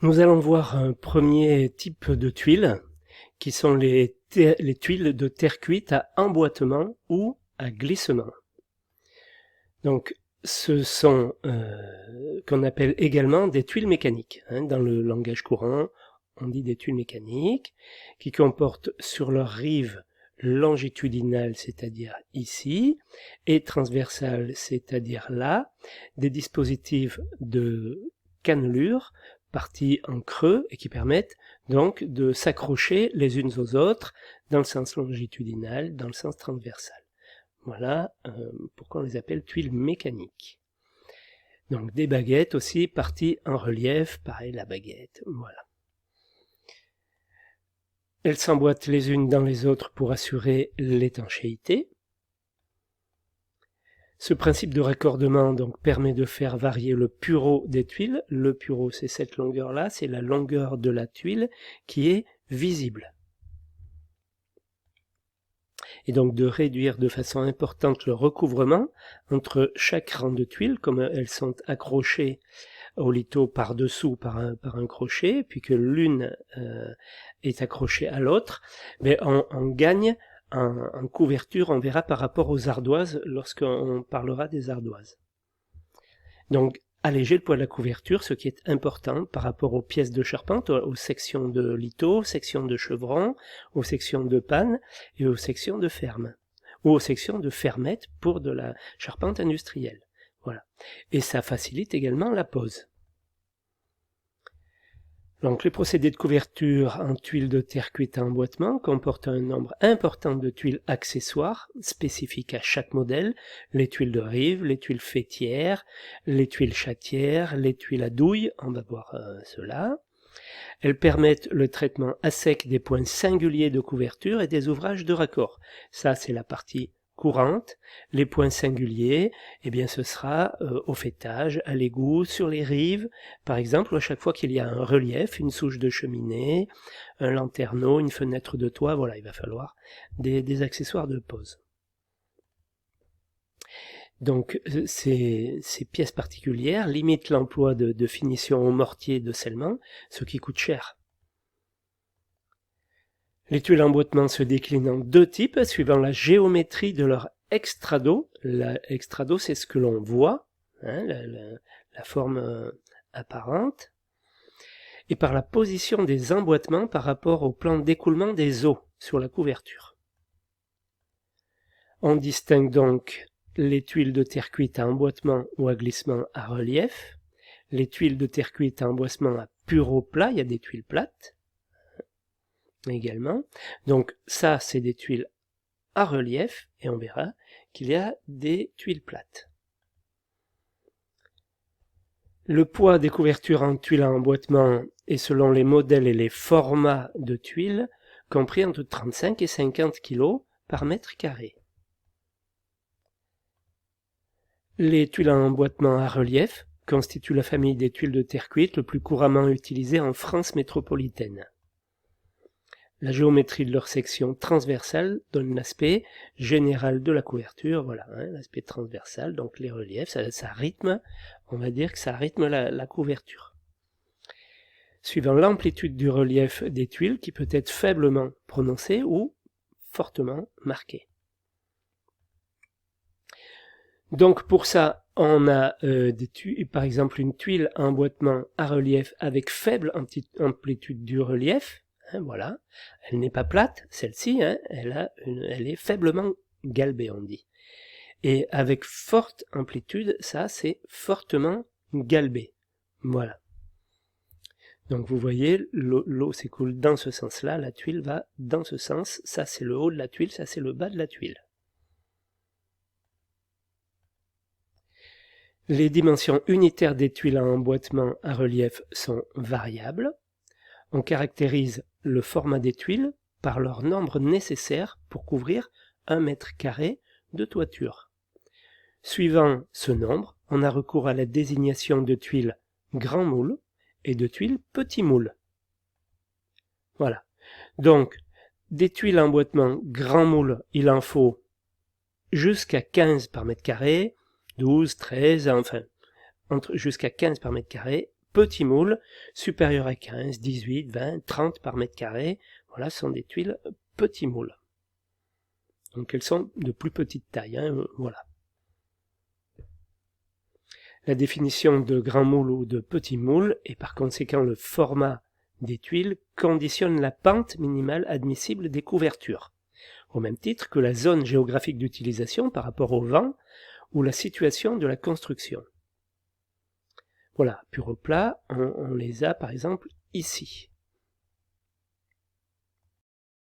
Nous allons voir un premier type de tuiles qui sont les tuiles de terre cuite à emboîtement ou à glissement. Donc ce sont qu'on appelle également des tuiles mécaniques. Dans le langage courant, on dit des tuiles mécaniques qui comportent sur leur rive longitudinale, c'est-à-dire ici, et transversale, c'est-à-dire là, des dispositifs de cannelure partis en creux et qui permettent donc de s'accrocher les unes aux autres dans le sens longitudinal, dans le sens transversal. Voilà pourquoi on les appelle tuiles mécaniques. Donc des baguettes aussi parties en relief, pareil la baguette, voilà. Elles s'emboîtent les unes dans les autres pour assurer l'étanchéité. Ce principe de raccordement donc permet de faire varier le pureau des tuiles. Le pureau, c'est cette longueur-là, c'est la longueur de la tuile qui est visible. Et donc de réduire de façon importante le recouvrement entre chaque rang de tuiles, comme elles sont accrochées au lito par-dessous par un crochet, puis que l'une est accrochée à l'autre, mais on gagne en couverture, on verra par rapport aux ardoises lorsqu'on parlera des ardoises. Donc alléger le poids de la couverture, ce qui est important par rapport aux pièces de charpente, aux sections de lito, sections de chevron, aux sections de panne et aux sections de ferme, ou aux sections de fermette pour de la charpente industrielle. Voilà. Et ça facilite également la pose. Donc les procédés de couverture en tuiles de terre cuite à emboîtement comportent un nombre important de tuiles accessoires spécifiques à chaque modèle, les tuiles de rive, les tuiles faîtières, les tuiles chatières, les tuiles à douille, on va voir cela. Elles permettent le traitement à sec des points singuliers de couverture et des ouvrages de raccord. Ça c'est la partie courante. Les points singuliers, eh bien ce sera au faîtage, à l'égout, sur les rives, par exemple, à chaque fois qu'il y a un relief, une souche de cheminée, un lanterneau, une fenêtre de toit, voilà, il va falloir des accessoires de pose. Donc ces pièces particulières limitent l'emploi de finition au mortier de scellement, ce qui coûte cher. Les tuiles emboîtement se déclinent en deux types suivant la géométrie de leur extrado. L'extrado, c'est ce que l'on voit, la forme apparente, et par la position des emboîtements par rapport au plan d'écoulement des eaux sur la couverture. On distingue donc les tuiles de terre cuite à emboîtement ou à glissement à relief, les tuiles de terre cuite à emboîtement à pureau plat, il y a des tuiles plates, également. Donc ça, c'est des tuiles à relief, et on verra qu'il y a des tuiles plates. Le poids des couvertures en tuiles à emboîtement est selon les modèles et les formats de tuiles, compris entre 35 et 50 kg par mètre carré. Les tuiles à emboîtement à relief constituent la famille des tuiles de terre cuite le plus couramment utilisées en France métropolitaine. La géométrie de leur section transversale donne l'aspect général de la couverture, voilà, l'aspect transversal, donc les reliefs, ça rythme, on va dire que ça rythme la couverture. Suivant l'amplitude du relief des tuiles, qui peut être faiblement prononcée ou fortement marquée. Donc pour ça, on a par exemple une tuile à emboîtement à relief avec faible amplitude du relief. Voilà, elle n'est pas plate, celle-ci, elle est faiblement galbée, on dit. Et avec forte amplitude, ça c'est fortement galbé. Voilà. Donc vous voyez, l'eau s'écoule dans ce sens-là, la tuile va dans ce sens, ça c'est le haut de la tuile, ça c'est le bas de la tuile. Les dimensions unitaires des tuiles à emboîtement à relief sont variables. On caractérise le format des tuiles par leur nombre nécessaire pour couvrir 1 mètre carré de toiture. Suivant ce nombre, on a recours à la désignation de tuiles grand moule et de tuiles petit moule. Voilà. Donc, des tuiles à emboîtement grand moule, il en faut jusqu'à 15 par mètre carré, 12, 13, enfin, jusqu'à 15 par mètre carré. petits moules supérieurs à 15, 18, 20, 30 par mètre carré. Voilà, ce sont des tuiles petits moules. Donc elles sont de plus petite taille, hein, voilà. La définition de grand moule ou de petit moule, et par conséquent le format des tuiles, conditionne la pente minimale admissible des couvertures, au même titre que la zone géographique d'utilisation par rapport au vent ou la situation de la construction. Voilà, Puroplat, on les a par exemple ici.